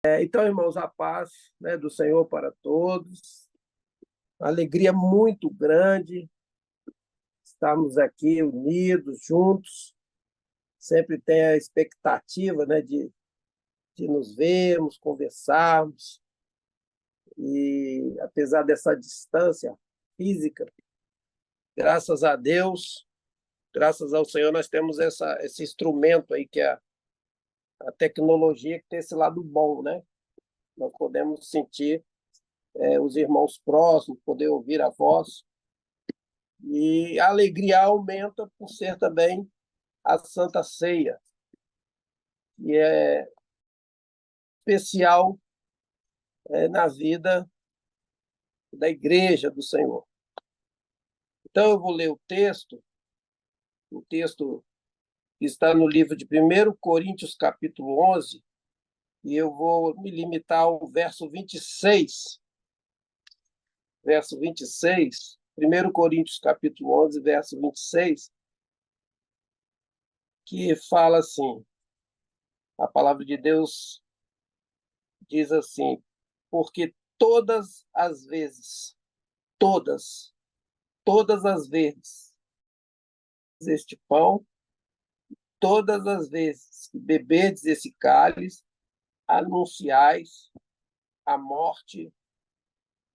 Então, irmãos, a paz, né, do Senhor para todos. Alegria muito grande estarmos aqui unidos, juntos. Sempre tem a expectativa, né, de nos vermos, conversarmos. E apesar dessa distância física, graças a Deus, graças ao Senhor, nós temos esse instrumento aí, que é a tecnologia, que tem esse lado bom, né? Nós podemos sentir os irmãos próximos, poder ouvir a voz. E a alegria aumenta por ser também a Santa Ceia, que é especial na vida da Igreja do Senhor. Então, eu vou ler o texto que está no livro de 1 Coríntios, capítulo 11, e eu vou me limitar ao verso 26. Verso 26, 1 Coríntios, capítulo 11, verso 26, que fala assim, a palavra de Deus diz assim: porque todas as vezes, todas as vezes, este pão, todas as vezes que beberdes esse cálice, anunciais a morte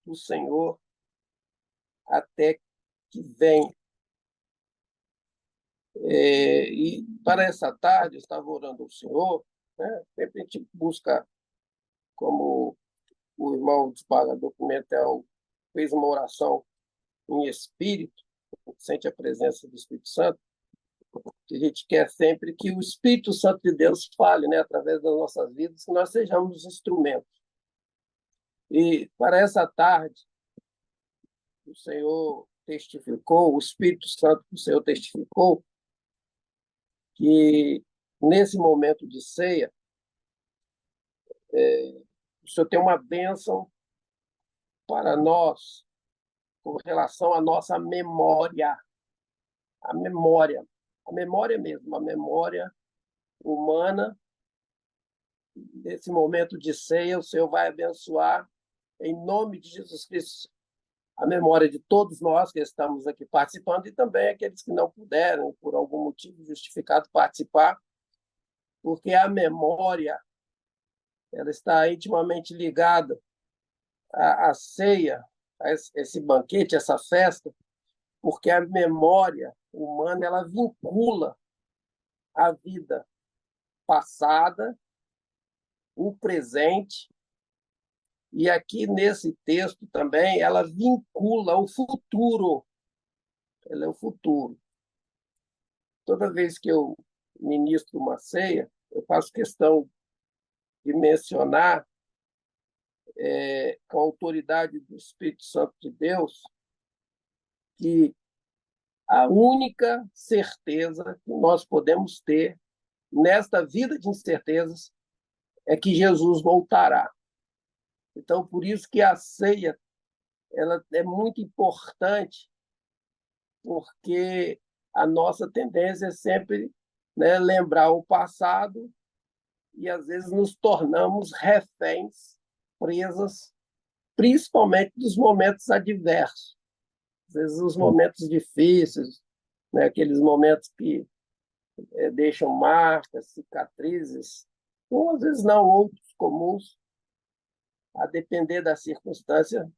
do Senhor até que venha. E para essa tarde, eu estava orando ao Senhor, né? Sempre a gente busca, como o irmão disparador Pimentel fez uma oração em espírito, sente a presença do Espírito Santo, que a gente quer sempre que o Espírito Santo de Deus fale, né, através das nossas vidas, que nós sejamos instrumentos. E para essa tarde, o Senhor testificou, o Espírito Santo do Senhor testificou que nesse momento de ceia, o Senhor tem uma bênção para nós com relação à nossa memória, a memória mesmo, a memória humana. Nesse momento de ceia, o Senhor vai abençoar, em nome de Jesus Cristo, a memória de todos nós que estamos aqui participando e também aqueles que não puderam, por algum motivo justificado, participar, porque a memória ela está intimamente ligada à ceia, a esse banquete, essa festa, porque a memória humana ela vincula a vida passada, o presente, e aqui nesse texto também ela vincula o futuro. Ela é o futuro. Toda vez que eu ministro uma ceia, eu faço questão de mencionar, com a autoridade do Espírito Santo de Deus, que a única certeza que nós podemos ter nesta vida de incertezas é que Jesus voltará. Então, por isso que a ceia ela é muito importante, porque a nossa tendência é sempre, né, lembrar o passado e, às vezes, nos tornamos reféns, presas, principalmente dos momentos adversos. Às vezes, os momentos difíceis, né, aqueles momentos que deixam marcas, cicatrizes, ou, às vezes, não outros comuns, a depender da circunstância,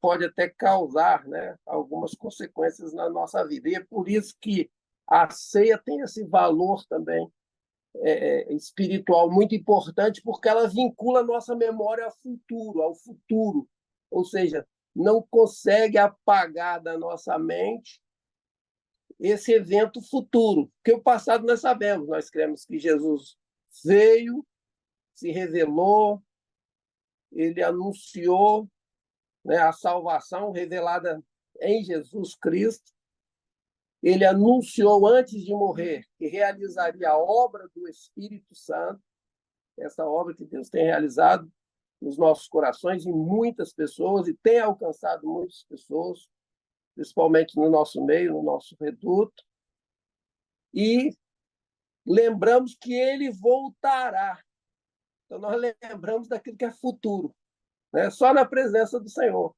pode até causar, né, algumas consequências na nossa vida. E é por isso que a ceia tem esse valor também espiritual muito importante, porque ela vincula a nossa memória ao futuro. Ou seja, não consegue apagar da nossa mente esse evento futuro, porque o passado nós sabemos, nós cremos que Jesus veio, se revelou, ele anunciou, né, a salvação revelada em Jesus Cristo. Ele anunciou antes de morrer que realizaria a obra do Espírito Santo, essa obra que Deus tem realizado nos nossos corações, em muitas pessoas, e tem alcançado muitas pessoas, principalmente no nosso meio, no nosso reduto. E lembramos que ele voltará. Então, nós lembramos daquilo que é futuro, né? Só na presença do Senhor.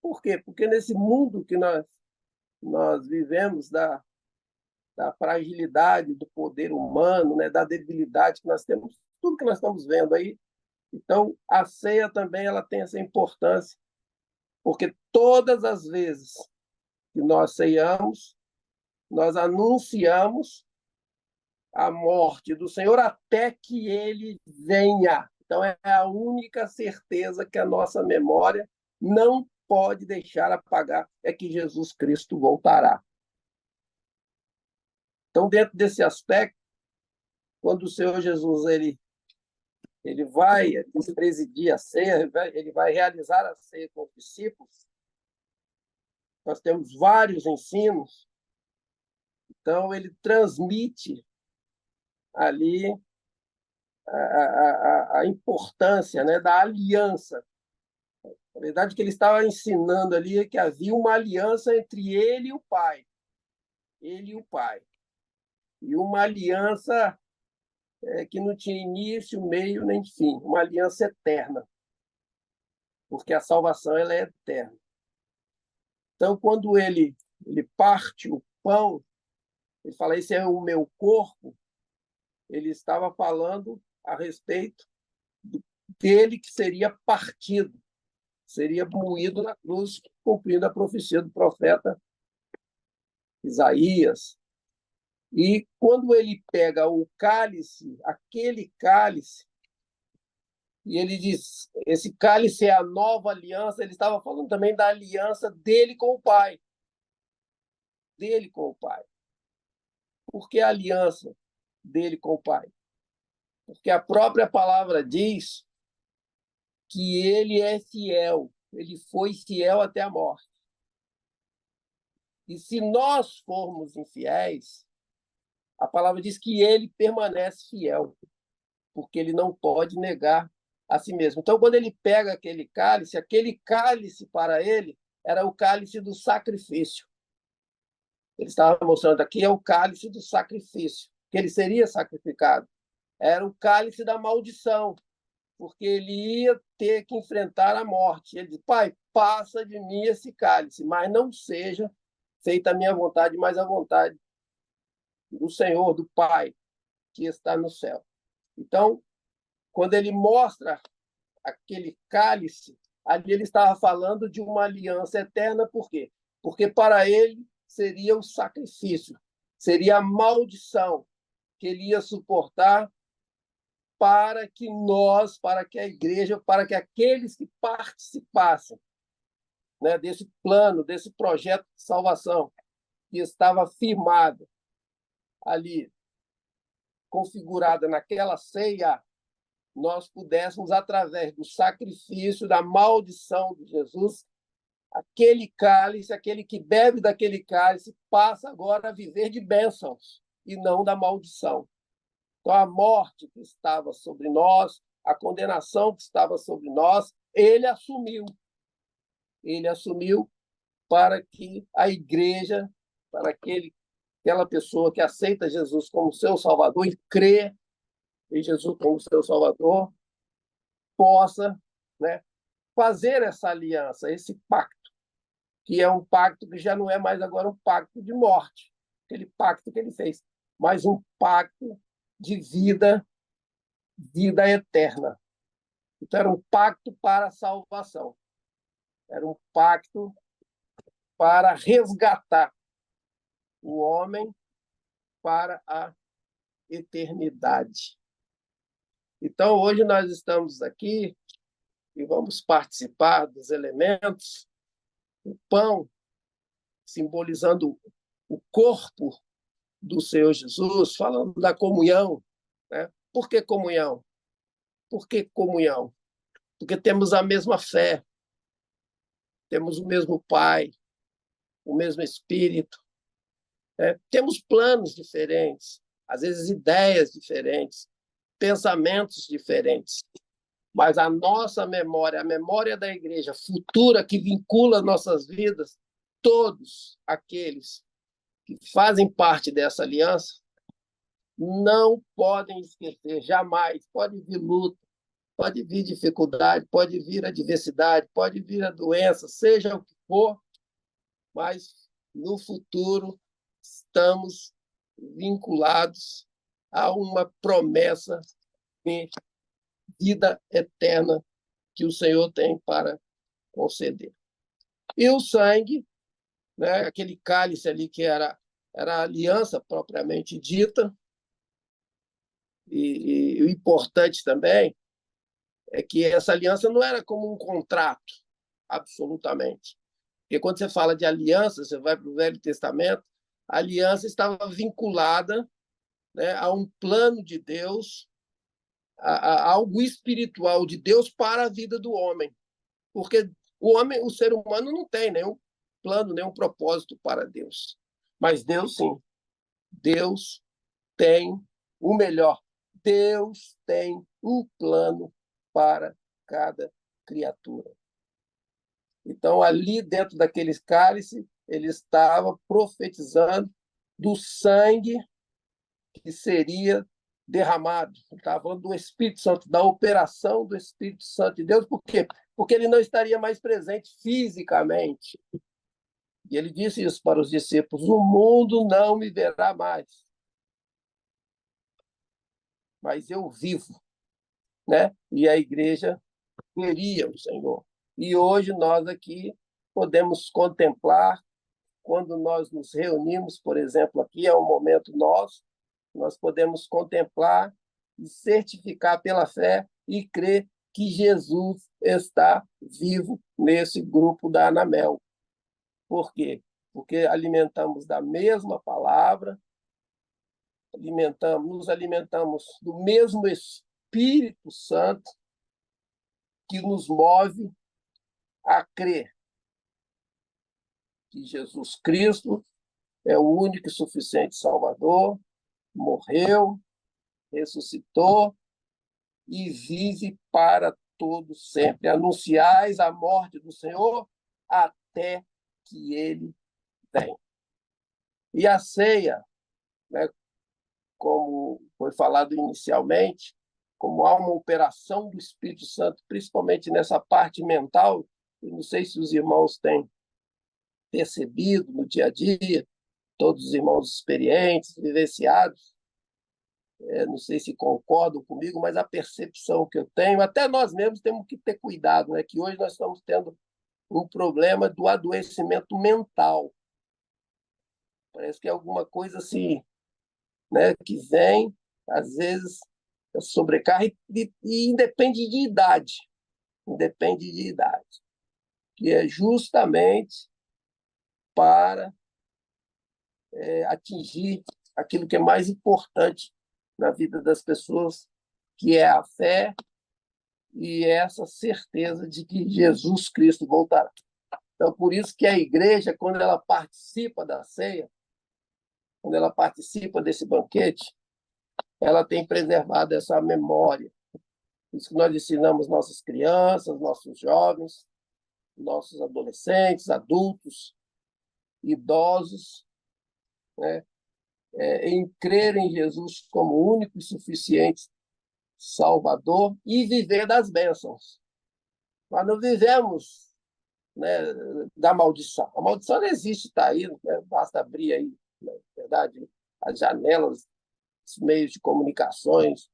Por quê? Porque nesse mundo que nós vivemos, da fragilidade do poder humano, né? Da debilidade que nós temos, tudo que nós estamos vendo aí. Então, a ceia também ela tem essa importância, porque todas as vezes que nós ceiamos, nós anunciamos a morte do Senhor até que ele venha. Então, é a única certeza que a nossa memória não pode deixar apagar, é que Jesus Cristo voltará. Então, dentro desse aspecto, quando o Senhor Jesus ele vai presidir a ceia, ele vai realizar a ceia com os discípulos, nós temos vários ensinos, então ele transmite ali a importância, né, da aliança. Na verdade, o que ele estava ensinando ali é que havia uma aliança entre ele e o Pai. Ele e o Pai. E uma aliança que não tinha início, meio nem fim. Uma aliança eterna. Porque a salvação ela é eterna. Então, quando ele parte o pão, ele fala, esse é o meu corpo, ele estava falando a respeito dele que seria partido, seria moído na cruz, cumprindo a profecia do profeta Isaías. E quando ele pega o cálice, aquele cálice, e ele diz, esse cálice é a nova aliança, ele estava falando também da aliança dele com o Pai. Dele com o Pai. Por que a aliança dele com o Pai? Porque a própria palavra diz que ele é fiel, ele foi fiel até a morte. E se nós formos infiéis, a palavra diz que ele permanece fiel, porque ele não pode negar a si mesmo. Então, quando ele pega aquele cálice para ele era o cálice do sacrifício. Ele estava mostrando aqui é o cálice do sacrifício, que ele seria sacrificado. Era o cálice da maldição, porque ele ia ter que enfrentar a morte. Ele disse, Pai, passa de mim esse cálice, mas não seja feita a minha vontade, mas a vontade do Senhor, do Pai, que está no céu. Então, quando ele mostra aquele cálice, ali ele estava falando de uma aliança eterna, por quê? Porque para ele seria o sacrifício, seria a maldição que ele ia suportar para que nós, para que a igreja, para que aqueles que participassem, né, desse plano, desse projeto de salvação que estava firmado ali, configurada naquela ceia, nós pudéssemos, através do sacrifício, da maldição de Jesus, aquele cálice, aquele que bebe daquele cálice, passa agora a viver de bênçãos e não da maldição. Então, a morte que estava sobre nós, a condenação que estava sobre nós, ele assumiu. Ele assumiu para que a igreja, para aquela pessoa que aceita Jesus como seu Salvador e crê em Jesus como seu Salvador, possa, né, fazer essa aliança, esse pacto, que é um pacto que já não é mais agora um pacto de morte, aquele pacto que ele fez, mas um pacto de vida eterna. Então, era um pacto para a salvação. Era um pacto para resgatar o homem para a eternidade. Então, hoje nós estamos aqui e vamos participar dos elementos. O pão, simbolizando o corpo do Senhor Jesus, falando da comunhão. Né? Por que comunhão? Por que comunhão? Porque temos a mesma fé, temos o mesmo Pai, o mesmo Espírito. Né? Temos planos diferentes, às vezes ideias diferentes, pensamentos diferentes. Mas a nossa memória, a memória da igreja futura que vincula nossas vidas, todos aqueles que fazem parte dessa aliança, não podem esquecer, jamais. Pode vir luta, pode vir dificuldade, pode vir adversidade, pode vir a doença, seja o que for, mas no futuro estamos vinculados a uma promessa de vida eterna que o Senhor tem para conceder. E o sangue, né, aquele cálice ali que era a aliança propriamente dita, e o importante também é que essa aliança não era como um contrato, absolutamente. Porque quando você fala de aliança, você vai para o Velho Testamento, a aliança estava vinculada, né, a um plano de Deus, a algo espiritual de Deus para a vida do homem. Porque o ser humano não tem nenhum plano, nenhum propósito para Deus. Mas Deus, sim. Deus tem o melhor. Deus tem um plano para cada criatura. Então, ali dentro daqueles cálices, ele estava profetizando do sangue que seria derramado. Ele estava falando do Espírito Santo, da operação do Espírito Santo de Deus. Por quê? Porque ele não estaria mais presente fisicamente. E ele disse isso para os discípulos: o mundo não me verá mais, mas eu vivo, né? E a igreja veria o Senhor. E hoje nós aqui podemos contemplar, quando nós nos reunimos, por exemplo, aqui é um momento nosso, nós podemos contemplar e certificar pela fé e crer que Jesus está vivo nesse grupo da Anamel. Por quê? Porque alimentamos da mesma palavra, nos alimentamos do mesmo Espírito Santo que nos move a crer que Jesus Cristo é o único e suficiente Salvador, morreu, ressuscitou e vive para todo sempre. Anunciais a morte do Senhor até que ele venha. E a ceia, né, como foi falado inicialmente, como há uma operação do Espírito Santo, principalmente nessa parte mental, eu não sei se os irmãos têm percebido no dia a dia, todos os irmãos experientes, vivenciados, não sei se concordam comigo, mas a percepção que eu tenho, até nós mesmos temos que ter cuidado, né? Que hoje nós estamos tendo um problema do adoecimento mental. Parece que é alguma coisa assim, né, que vem, às vezes, sobrecarga e independe de idade. Independe de idade. Que é justamente para atingir aquilo que é mais importante na vida das pessoas, que é a fé e essa certeza de que Jesus Cristo voltará. Então, por isso que a igreja, quando ela participa da ceia, quando ela participa desse banquete, ela tem preservado essa memória. Isso que nós ensinamos nossas crianças, nossos jovens, nossos adolescentes, adultos, idosos, né, em crer em Jesus como único e suficiente Salvador e viver das bênçãos. Nós não vivemos, né, da maldição. A maldição não existe, está aí, né? Basta abrir aí, na verdade, as janelas, os meios de comunicações,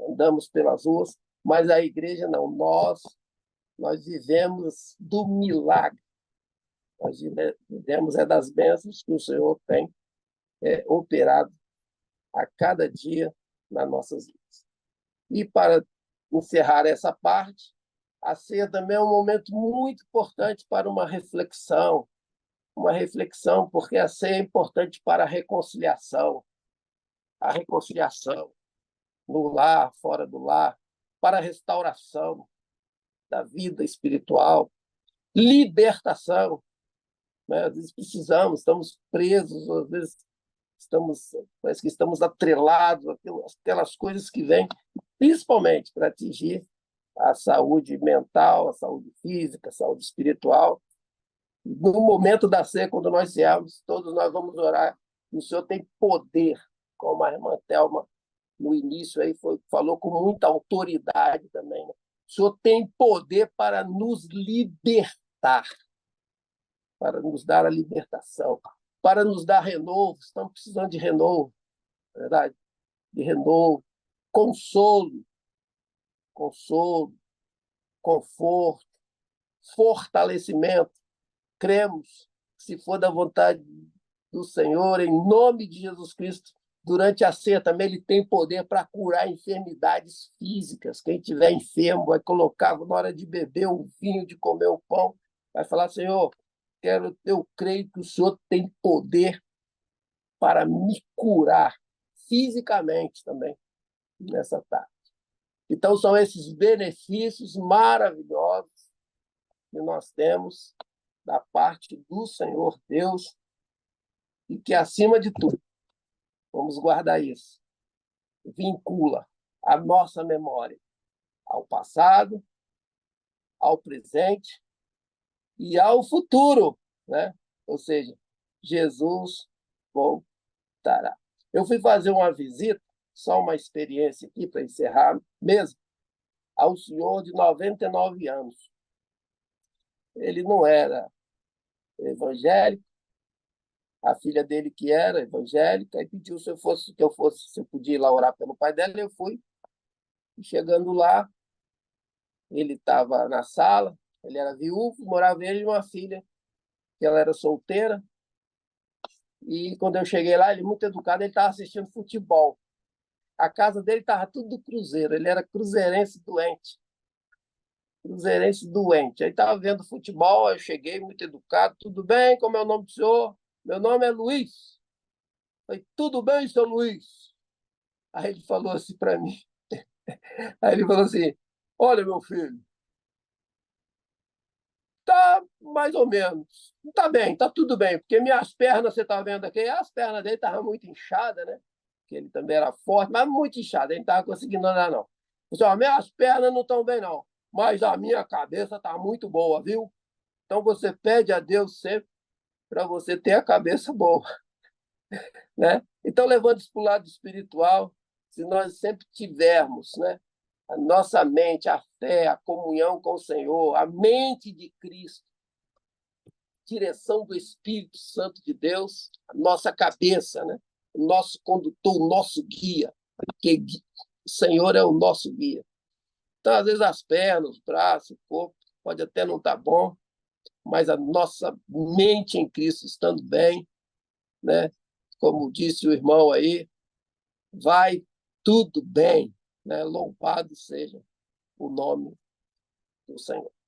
andamos pelas ruas, mas a igreja não. Nós vivemos do milagre. Nós vivemos das bênçãos que o Senhor tem operado a cada dia nas nossas vidas. E para encerrar essa parte, a ceia também é um momento muito importante para uma reflexão, porque a ceia é importante para a reconciliação no lar, fora do lar, para a restauração da vida espiritual, libertação, né? Às vezes estamos presos, às vezes parece que estamos atrelados àquelas coisas que vêm, principalmente para atingir a saúde mental, a saúde física, a saúde espiritual. No momento da ceia, quando nós cearmos, todos nós vamos orar. O Senhor tem poder, como a irmã Thelma no início aí falou com muita autoridade também, né? O Senhor tem poder para nos libertar, para nos dar a libertação, para nos dar renovo. Estamos precisando de renovo, verdade? De renovo, consolo, consolo, conforto, fortalecimento. Cremos, se for da vontade do Senhor, em nome de Jesus Cristo, durante a ceia também ele tem poder para curar enfermidades físicas. Quem estiver enfermo vai colocar, na hora de beber o vinho, de comer o pão, vai falar: Senhor, eu creio que o Senhor tem poder para me curar fisicamente também nessa tarde. Então, são esses benefícios maravilhosos que nós temos da parte do Senhor Deus e que, acima de tudo, vamos guardar isso, vincula a nossa memória ao passado, ao presente e ao futuro, né? Ou seja, Jesus voltará. Eu fui fazer uma visita, só uma experiência aqui para encerrar mesmo, ao senhor de 99 anos. Ele não era evangélico, a filha dele que era evangélica e pediu se eu podia ir lá orar pelo pai dela. Eu fui. E chegando lá, ele estava na sala, ele era viúvo, morava ele e uma filha, que ela era solteira. E quando eu cheguei lá, ele muito educado, ele estava assistindo futebol. A casa dele estava tudo do Cruzeiro, ele era cruzeirense doente. Cruzeirense doente. Aí estava vendo futebol, eu cheguei muito educado. Tudo bem? Como é o nome do senhor? Meu nome é Luiz. Falei: tudo bem, seu Luiz? Aí ele falou assim para mim. Aí ele falou assim: olha, meu filho, tá mais ou menos. Tá bem, tá tudo bem, porque minhas pernas, você está vendo aqui, as pernas dele estavam muito inchadas, né? Porque ele também era forte, mas muito inchado, ele não estava conseguindo andar, não. Pessoal, minhas pernas não estão bem, não, mas a minha cabeça está muito boa, viu? Então você pede a Deus sempre para você ter a cabeça boa, né? Então, levando isso para o lado espiritual, se nós sempre tivermos, né, a nossa mente, a fé, a comunhão com o Senhor, a mente de Cristo, direção do Espírito Santo de Deus, a nossa cabeça, né, o nosso condutor, o nosso guia, porque o Senhor é o nosso guia. Então, às vezes, as pernas, os braços, o corpo, pode até não estar bom, mas a nossa mente em Cristo estando bem, né, como disse o irmão aí, vai tudo bem, né? Louvado seja o nome do Senhor.